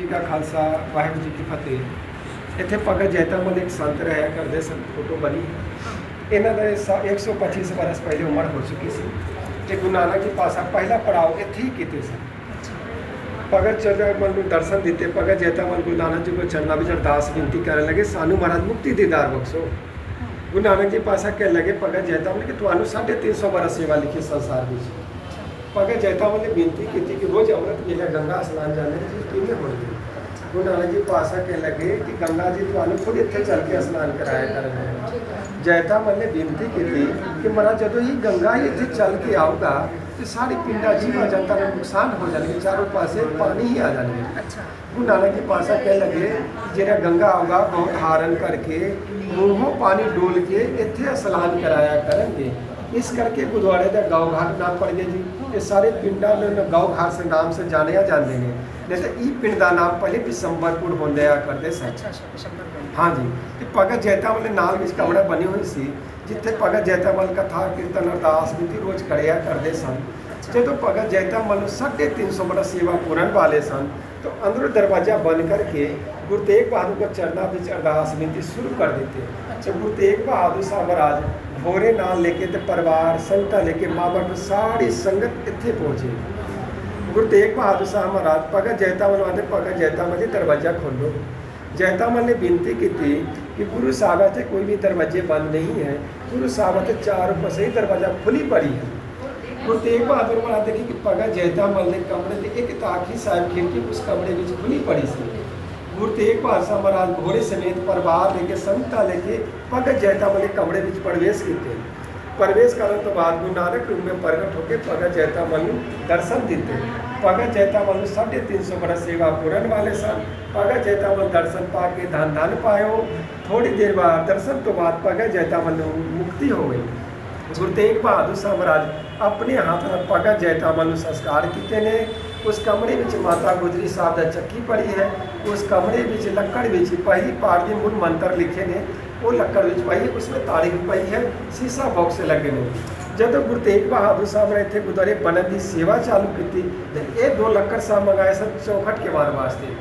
ਜੀ ਕਾ ਖਾਲਸਾ ਵਾਹਿਗੁਰੂ ਜੀ ਕੀ ਫਤਿਹ। ਇੱਥੇ ਭਗਤ ਜੈਤਾ ਮਲ ਇੱਕ ਸੰਤ ਰਹਿਆ ਕਰਦੇ ਸਨ, ਫੋਟੋ ਬਣੀ। ਇਹਨਾਂ ਦਾ 125 ਬਰਸ ਪਹਿਲੇ ਉਮਰ ਹੋ ਚੁੱਕੀ ਸੀ ਤੇ ਗੁਰੂ ਨਾਨਕ ਜੀ ਪਾਸਾ ਪਹਿਲਾ ਪੜਾਓ ਇੱਥੇ ਹੀ ਕੀਤੇ ਸਨ। ਭਗਤ ਜੈਤਾ ਮਲ ਨੂੰ ਦਰਸ਼ਨ ਦਿੱਤੇ। ਭਗਤ ਜੈਤਾ ਮਲ ਗੁਰੂ ਨਾਨਕ ਜੀ ਕੋ ਚਰਨਾਂ ਵਿੱਚ ਅਰਦਾਸ ਬੇਨਤੀ ਕਰਨ ਲੱਗੇ, ਸਾਨੂੰ ਮਹਾਰਾਜ ਮੁਕਤੀ ਦੀਦਾਰ ਬਖਸ਼ੋ। ਗੁਰੂ ਨਾਨਕ ਜੀ ਪਾਸਾ ਕਹਿਣ ਲੱਗੇ ਭਗਤ ਜੈਤਾ ਮਲ ਕਿ ਤੁਹਾਨੂੰ 350 ਬਰਸ ਸੇਵਾ ਲਿਖੀ ਸੰਸਾਰ ਵਿੱਚ। ਭਗਤ ਜੈਤਾ ਮਲ ਨੇ ਬੇਨਤੀ ਕੀਤੀ ਕਿ ਰੋਜ਼ ਅੰਮ੍ਰਿਤ ਵੇਲੇ ਗੰਗਾ ਇਸ਼ਨਾਨ ਜਾਂਦੇ ਤੁਸੀਂ ਕਿਵੇਂ ਹੋਣਗੇ। ਗੁਰੂ ਨਾਨਕ ਜੀ ਪਾਸਾ ਕਹਿਣ ਲੱਗੇ ਕਿ ਗੰਗਾ ਜੀ ਤੁਹਾਨੂੰ ਖੁਦ ਇੱਥੇ ਚੱਲ ਕੇ ਇਸ਼ਨਾਨ ਕਰਾਇਆ ਕਰਨਗੇ। ਜੈਤਾ ਮਲ ਨੇ ਬੇਨਤੀ ਕੀਤੀ ਕਿ ਮਹਾਰਾਜ ਜਦੋਂ ਹੀ ਗੰਗਾ ਹੀ ਇੱਥੇ ਚੱਲ ਕੇ ਆਊਗਾ ਤੇ ਸਾਰੀ ਪਿੰਡਾਂ ਜੀਵਾਂ ਜਨਤਾ ਨੂੰ ਨੁਕਸਾਨ ਹੋ ਜਾਣਗੇ, ਚਾਰੋਂ ਪਾਸੇ ਪਾਣੀ ਹੀ ਆ ਜਾਣਗੇ। ਗੁਰੂ ਨਾਨਕ ਜੀ ਪਾਸਾ ਕਹਿਣ ਲੱਗੇ ਜਿਹੜਾ ਗੰਗਾ ਆਊਗਾ ਬਹੁਤ ਹਾਰਨ ਕਰਕੇ ਮੂੰਹੋਂ ਪਾਣੀ ਡੋਲ ਕੇ ਇੱਥੇ ਇਸ਼ਨਾਨ ਕਰਾਇਆ ਕਰਨਗੇ। इस करके गुरुद्वारे का गाँव घाट नाम पड़ गया जी। ये सारे पिंडा गाँव घाट से नाम से जाने जाते हैं। नहीं तो ये पिंड का नाम पहले बिशंबरपुर होंदे करते सन। हाँ जी। तो भगत जैता मल नाल विच कमरा बनी हुई सी जिथे भगत जैता मल कथा कीर्तन अरदास विधि रोज करिया करते सन। जो भगत जैता मल 350 बरस सेवा पूरन वाले सन तो अंदरों दरवाजा बंद करके गुरु तेग बहादुर को चरणों में अरदास विनती शुरू कर देते। तो गुरु तेग बहादुर साहब महाराज घोड़े नाल लेके तो परिवार संगत लेके माँ बाप सारी संगत इत्थे पहुँचे। गुरु तेग बहादुर साहब महाराज भगत जैता मल आते भगत जैता मल दरवाजा खोलो। जैता मल ने बेनती की कि गुरु साहब से कोई भी दरवाजे बंद नहीं है, गुरु साहब से चारों पासे ही दरवाजा खुली पड़ी है। गुरु तेग बहादुर महाराज देखी कि भगत जैता मल ने कमरे में एक ताखी साहब खिड़की उस कमरे में खुली पड़ी सी। गुरु तेग बहादुर साहब महाराज घोड़े समेत परिवार लेके संगता लेके भगत जैता मल कमरे में प्रवेश किए। प्रवेश करने तो बाद गुरु नानक रूप में प्रगट होकर भगत जैता मल दर्शन दिते। भगत जैता मल 350 बरस सेवा पूरन वाले सन। भगत जैता मल दर्शन पा के धन धन पायो। थोड़ी देर बाद दर्शन तो बाद भगत जैता मल मुक्ति हो गई। गुरु तेग बहादुर साहब महाराज अपने हाथ में भगत जैता मल संस्कार किए ने। उस कमरे में माता गुजरी साहब का चक्की पड़ी है। उस कमरे में लक्कड़ में पही पाठ के मूल मंत्र लिखे ने, वो लक्कड़ में पही उसमें तारीख पई है, शीशा बॉक्स लगे ने। जब गुरु तेग बहादुर साहब ने इतने गुरुद्वारे बनने की सेवा चालू की तो ये 2 लक्कड़ साहब मंगाए सन चौखट के मार वास्ते।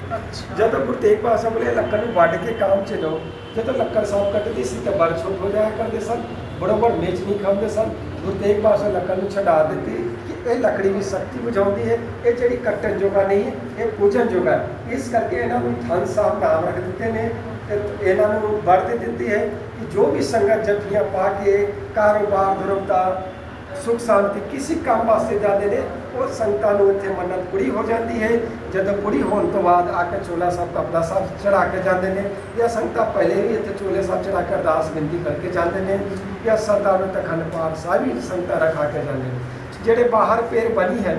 जब गुरु तेग बहादुर साहब ने लक्कड़ में वढ़ के काम चलो, जो लक्कड़ साहब कटती सी तो बर छुट हो जाया करते सन, बरोबर मेच नहीं खाते सन। गुरु तेग बहादुर साहब लक्कड़ में छड़ा देती कि ये लकड़ी भी शक्ति बुझाती है, ये जी कट्टन जोगा नहीं है, ये पूजन जोगा है। इस करके इन्होंने धन साहब नाम रख देते हैं। इन्होंने वर्त देती है कि जो भी संगत जफियाँ पा के कारोबार धर्मता सुख शांति किसी काम वास्ते जाते हैं वो संगतां नूं इत्थे मन्नत पूरी हो जाती है। जब पूरी होने तो बाद आके चोला साहब कपड़ा साहब चढ़ा के जाते हैं या संगतां पहले भी इत्थे चोले साहब चढ़ा के अरदास विनती करके जाते हैं या सरदार अखंड पाठ साहब भी संगतां रखा के जाते हैं। जेड़े बाहर पेड़ बनी है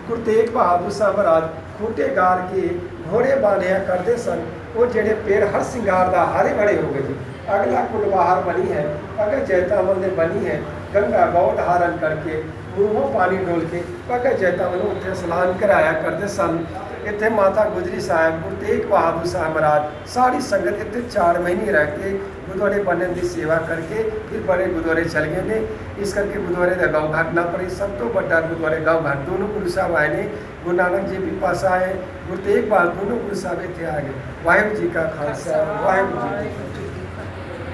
गुरु तेग बहादुर साहब महाराज खूटे गार के घोड़े बांधिया करते सन। वो जेड़े पेड़ हर सिंगार दा हरे भरे हो गए जी। अगला कुल बाहर बनी है भगत जैता मल ने बनी है गंगा गौ धारण करके मूँहों पानी डोल के भगत जैता मल उत्थे स्नान कराया करते सन। इतने माता गुजरी साहब गुरु तेग बहादुर साहब महाराज सारी संगत इतने 4 महीने रह के गुरुद्वारे बनने की सेवा करके फिर बड़े गुरुद्वारे चल गए ने। इस करके गुरुद्वारे का गाँव घाट ना पड़े। सब तो बड़ा गुरुद्वारे गाँव घाट दोनों गुरु साहब आए ने। गुरु नानक जी भी पास आए, गुरु तेग बहादुर दोनों गुरु साहब इतने आ गए। वाहिगुरू जी का खालसा वाहिगुरू जी की फतेह।